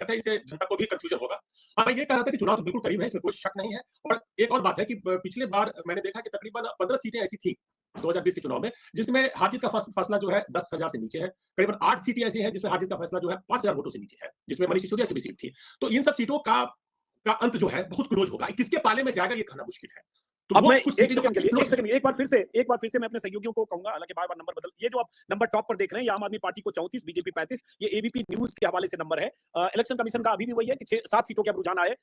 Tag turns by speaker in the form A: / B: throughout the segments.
A: कतई से जनता को भी कंफ्यूजन होगा। हाँ, मैं ये कह रहा था कि चुनाव तो बिल्कुल करीब है, इसमें कोई शक नहीं है। और एक और बात है कि पिछले बार मैंने देखा कि तकरीबन 15 सीटें ऐसी थी 2020 के चुनाव में, जिसमें हार-जीत का फैसला जो है 10,000 से नीचे है। करीबन 8 सीटें ऐसी हैं जिसमें हार-जीत का फैसला जो है 5,000 वोटों से नीचे है, जिसमें मनीष सिसोदिया की भी सीट थी। तो इन सब सीटों का अंत जो है बहुत क्लोज होगा। किसके पाले में जाएगा ये कहना मुश्किल है। तो
B: अब
A: वो
B: मैं
A: कुछ
B: एक
A: सीटें जो
B: सेकंड के लिए एक सेकंड एक बार फिर से मैं अपने सहयोगियों को कहूंगा, हालांकि बार-बार नंबर बदल, ये जो आप नंबर टॉप पर देख रहे हैं, ये आम आदमी पार्टी को 34, बीजेपी 35, ये एबीपी न्यूज़ के हवाले से नंबर है। इलेक्शन कमीशन का अभी भी वही है कि 7 सीटों के अब रुझान आए,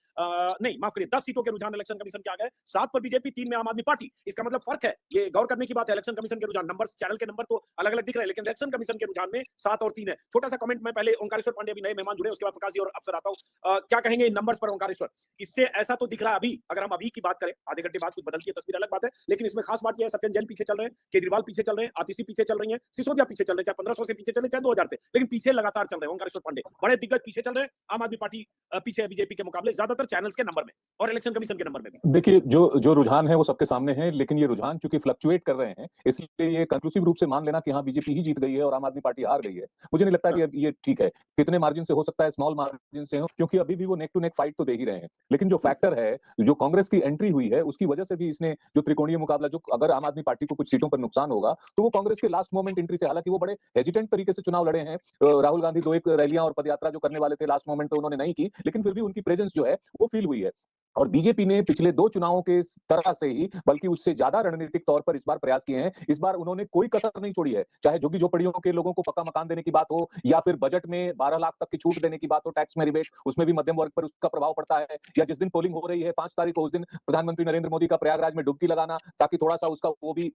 B: नहीं माफ करिए 10 सीटों के रुझान इलेक्शन कमीशन के आ गए, 7 पर बीजेपी, 3 में आम आदमी पार्टी। इसका मतलब फर्क है, ये गौर करने की बात है। इलेक्शन कमीशन के रुझान नंबर, चैनल के नंबर तो अलग-अलग दिख रहे हैं, लेकिन इलेक्शन कमीशन के रुझान में 7 और 3 है। छोटा सा कमेंट, मैं पहले ओंकारेश्वर पांडे अभी नए मेहमान जुड़े, उसके बाद प्रकाश जी और अफसर आता हूं। क्या कहेंगे इन नंबर्स पर ओंकारेश्वर? इससे ऐसा तो दिख रहा है अभी, अगर हम अभी की बात करें, आधे घंटे बाद कुछ बदलती है तस्वीर अलग बात है, लेकिन इसमें खास बात यह है सत्येंद्र जैन पीछे चल रहे हैं, केजरीवाल पीछे चल रहे हैं, आतिशी पीछे चल रही हैं, सिसोदिया पीछे चल रहे हैं, चाहे 1500 से पीछे चले, चाहे 2000 से, लेकिन पीछे लगातार चल रहे हैं ओंकारेश्वर पांडे। बड़े दिग्गज पीछे चल रहे हैं, आम आदमी पार्टी पीछे है बीजेपी के मुकाबले, ज्यादातर चैनल्स के नंबर में और इलेक्शन कमीशन के नंबर में भी।
C: देखिए, जो जो रुझान है वो सबके सामने है, लेकिन ये रुझान चूंकि फ्लक्चुएट कर रहे हैं, इसलिए ये कंक्लूसिव रूप से मान लेना कि हाँ बीजेपी ही जीत गई है और आम आदमी पार्टी हार गई है, मुझे नहीं लगता कि ये ठीक है। कितने मार्जिन से हो सकता है, स्मॉल मार्जिन से हो, क्योंकि अभी भी वो नेक टू नेक फाइट तो दे ही रहे हैं। लेकिन जो फैक्टर है, जो कांग्रेस की एंट्री हुई है, उसकी वजह से भी इसने जो त्रिकोणीय मुकाबला, जो अगर आम आदमी पार्टी को कुछ सीटों पर नुकसान होगा तो वो कांग्रेस के लास्ट मोमेंट एंट्री से, हालांकि वो बड़े हेजिटेंट तरीके से चुनाव लड़े हैं। राहुल गांधी 2 एक रैलियां और पदयात्रा जो करने वाले थे लास्ट मोमेंट पे उन्होंने नहीं की, लेकिन फिर भी उनकी प्रेजेंस जो है वो फील हुई है। और बीजेपी ने पिछले 2 चुनावों के तरह से ही, बल्कि उससे ज्यादा रणनीतिक तौर पर इस बार प्रयास किए हैं। इस बार उन्होंने कोई कसर नहीं छोड़ी है, चाहे झुग्गी झोपड़ियों के लोगों को पक्का मकान देने की बात हो, या फिर बजट में 12 लाख तक की छूट देने की बात हो, टैक्स में रिबेट, उसमें भी मध्यम वर्ग पर उसका प्रभाव पड़ता है। या जिस दिन पोलिंग हो रही है 5 तारीख को, उस दिन प्रधानमंत्री नरेंद्र मोदी का प्रयागराज में डुबकी लगाना, ताकि थोड़ा सा उसका वो भी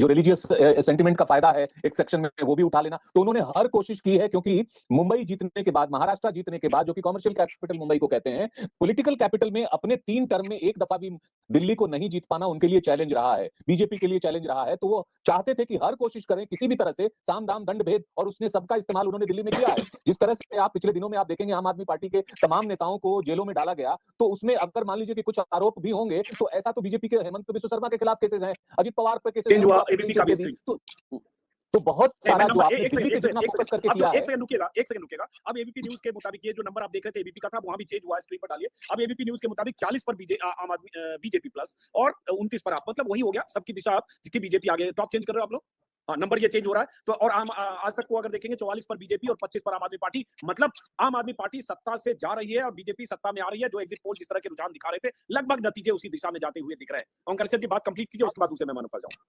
C: जो रिलीजियस सेंटिमेंट का फायदा है एक सेक्शन में, वो भी उठा लेना। तो उन्होंने हर कोशिश की है, क्योंकि मुंबई जीतने के बाद, महाराष्ट्र जीतने के बाद, जो कि कॉमर्शियल कैपिटल मुंबई को कहते हैं, पॉलिटिकल कैपिटल में अपने 3 टर्म में एक दफा भी दिल्ली को नहीं जीत पाना उनके लिए चैलेंज रहा है, बीजेपी के लिए चैलेंज रहा है। तो वो चाहते थे कि हर कोशिश करें किसी भी तरह से, साम दाम दंड भेद, और उसने सबका इस्तेमाल उन्होंने दिल्ली में किया है। जिस तरह से आप पिछले दिनों में आप देखेंगे आम आदमी पार्टी के तमाम नेताओं को जेलों में डाला गया, तो उसमें अगर मान लीजिए कि कुछ आरोप भी होंगे, तो ऐसा तो बीजेपी के हेमंत बिस्व शर्मा के खिलाफ केसेस हैं, अजित पवार पर केसेस हैं, तो बहुत सारा जो आपने दिल्ली पे जितना फोकस करके किया है।
B: एक सेकंड रुकिएगा। अब एबीपी न्यूज़ के मुताबिक, ये जो नंबर आप देख रहे थे एबीपी का था, वहां भी चेंज हुआ है, स्क्रीन पर डालिए। अब एबीपी न्यूज़ के मुताबिक 40 पर आम आदमी बीजेपी प्लस, और 29 पर आप, मतलब वही हो गया सबकी दिशा, आप जिसकी बीजेपी आगे, टॉप चेंज कर रहे हो आप लोग। हाँ, नंबर ये चेंज हो रहा है। तो और आज तक को अगर देखेंगे 44 पर बीजेपी और 25 पर आम आदमी पार्टी, मतलब आम आदमी पार्टी सत्ता से जा रही है और बीजेपी सत्ता में आ रही है। जो एग्जिट पोल जिस तरह के रुझान दिखा रहे थे, लगभग नतीजे उसी दिशा में जाते हुए दिख रहे हैं। ओंकार सर की बात कंप्लीट कीजिए, उसके बाद दूसरे मेहमानों पर जाऊं।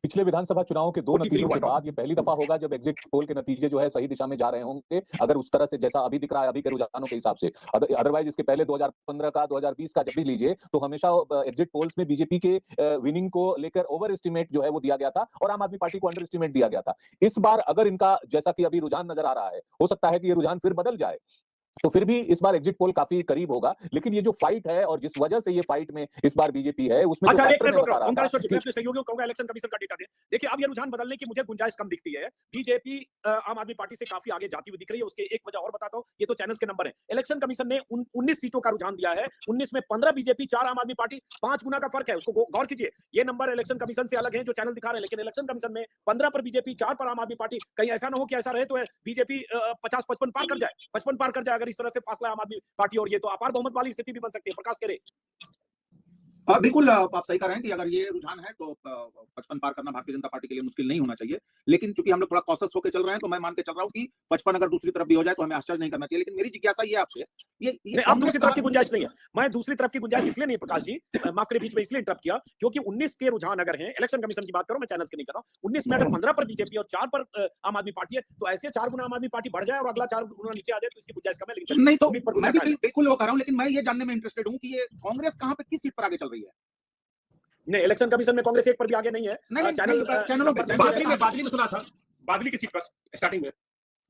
C: पिछले विधानसभा चुनाव के 2 नतीजों के बाद ये पहली दफा होगा जब एग्जिट पोल के नतीजे जो है सही दिशा में जा रहे होंगे, अगर उस तरह से जैसा अभी दिख रहा है, अभी के रुझानों के हिसाब से। अदरवाइज इसके पहले 2015 का, 2020 का जब भी लीजिए, तो हमेशा एग्जिट पोल्स में बीजेपी के विनिंग को लेकर ओवर एस्टिमेट जो है वो दिया गया था और आम आदमी पार्टी को अंडर एस्टिमेट दिया गया था। इस बार अगर इनका, जैसा कि अभी रुझान नजर आ रहा है, हो सकता है कि ये रुझान फिर बदल जाए, तो फिर भी इस बार एग्जिट पोल काफी करीब होगा। लेकिन ये जो फाइट है और जिस वजह से ये फाइट में इस बार बीजेपी है, उसमें
B: अच्छा,
C: जो
B: एक मिनट
C: मैं
B: रोक रहा
C: बता
B: हूं,
C: रहा था
B: मैं अपने सहयोगियों को कहूंगा इलेक्शन कमीशन का डेटा दें। देखिए, अब ये रुझान बदलने की मुझे गुंजाइश कम दिखती है। बीजेपी आम आदमी पार्टी से काफी आगे जाती हुई दिख रही है। उसके एक वजह और बताता हूं, ये तो चैनल्स के नंबर है। इलेक्शन कमीशन ने 19 सीटों का रुझान दिया है, 19 में 15 बीजेपी, 4 आम आदमी पार्टी, 5 गुना का फर्क है। उसको गौर कीजिए। ये नंबर इलेक्शन कमीशन से अलग है जो चैनल दिखा रहे हैं, लेकिन इलेक्शन कमीशन में 15 पर बीजेपी, 4 पर आम आदमी पार्टी। कहीं ऐसा ना हो कि ऐसा रहे तो बीजेपी 50-55 पार कर जाए, 55 पार कर जाए। अगर इस तरह से फासला आम आदमी पार्टी, और ये तो अपार बहुमत वाली स्थिति भी बन सकती है। प्रकाश करे।
D: बिल्कुल, आप सही कह रहे हैं कि अगर ये रुझान है तो 55 पार करना भारतीय जनता पार्टी के लिए मुश्किल नहीं होना चाहिए। लेकिन चूंकि हम लोग थोड़ा कॉशियस होकर चल रहे हैं, तो मैं मान के चल रहा हूं कि 55 अगर दूसरी तरफ भी हो जाए तो हमें आश्चर्य नहीं करना चाहिए। लेकिन मेरी जिज्ञासा ये आपसे, ये
B: अब दूसरी तरफ की गुंजाइश नहीं है। मैं दूसरी तरफ की गुंजाइश इसलिए नहीं, प्रकाश जी माफ करिए, बीच में इसलिए इंटरप्ट किया क्योंकि 19 के रुझान अगर हैं, इलेक्शन कमीशन की बात करो, मैं चैनल्स की नहीं कर रहा हूं। 19 में अगर 15 पर बीजेपी और 4 पर आम आदमी पार्टी है, तो ऐसे 4 गुना आम आदमी पार्टी बढ़ जाए और अगला 4 गुना नीचे आ जाए, तो इसकी गुंजाइश कम है। लेकिन
D: नहीं, तो मैं भी बिल्कुल वो कर रहा हूं, लेकिन मैं ये जानने में इंटरेस्टेड हूं कि ये कांग्रेस कहां पे किस सीट पर आगे चल रही है।
B: नहीं, इलेक्शन कमीशन में कांग्रेस एक पर भी आगे नहीं है।
D: चैनलों पर
A: बादली में सुना था, बादली की सीट पर स्टार्टिंग में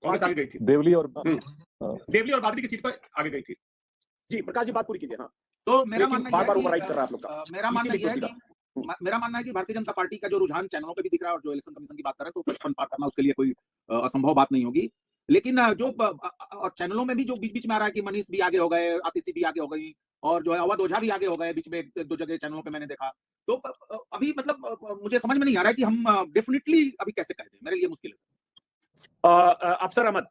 A: कांग्रेस आगे गई थी।
C: देवली और
A: बादली की सीट पर आगे गई थी।
B: जी, प्रकाश जी बात पूरी कीजिए। हाँ,
D: तो मेरा मानना है
B: बार-बार ओवरराइड कर रहा है आप लोग का।
D: मेरा मानना है कि भारतीय जनता पार्टी का जो रुझान चैनलों पे भी दिख रहा है और जो इलेक्शन कमीशन की बात कर रहे हैं, तो 55 पार करना उसके लिए कोई असंभव बात नहीं होगी। लेकिन जो और चैनलों में भी जो बीच-बीच में आ रहा है कि मनीष भी आगे हो गए, आतिशी भी आगे हो गई, और जो है अवध ओझा भी आगे हो गए, बीच में 1-2 जगह चैनलों पे मैंने देखा। तो अभी मतलब मुझे समझ में नहीं आ रहा है कि हम डेफिनिटली अभी कैसे कह दें, मेरे लिए मुश्किल है।
B: अफसर अहमद,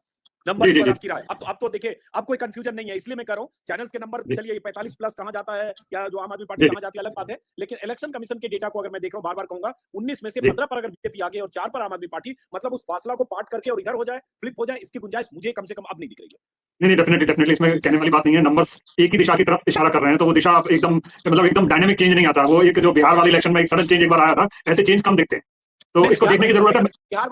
B: नंबर
E: जी, जी,
B: पर
E: जी।
B: आपकी राय। अब तो देखिए, अब कोई कंफ्यूजन नहीं है, इसलिए मैं कह रहा हूँ चैनल्स के नंबर
E: जी।
B: चलिए 45 प्लस कहाँ जाता है या जो आम आदमी पार्टी
E: जी,
B: कहाँ जाती है अलग बात है, लेकिन इलेक्शन कमीशन के डेटा को अगर मैं देख रहा हूँ, बार-बार कहूंगा 19 में से
E: जी।
B: 15 पर अगर बीजेपी आगे और 4 पर आम आदमी पार्टी, मतलब उस फासला को पाट करके और इधर हो जाए, फ्लिप हो जाए, इसकी गुंजाइश मुझे कम से कम अब नहीं दिख रही है।
E: नहीं, डेफिनेटली इसमें कहने वाली बात नहीं है। नंबर्स एक ही दिशा की तरफ इशारा कर रहे हैं, तो वो दिशा अब एकदम मतलब एकदम डायनामिक चेंज नहीं आता। वो एक जो बिहार वाले इलेक्शन में एक सडन चेंज एक बार आया था, ऐसे चेंज कम दिखते हैं। तो
B: नहीं,
E: इसको देखने की जरूरत है।
B: बिहार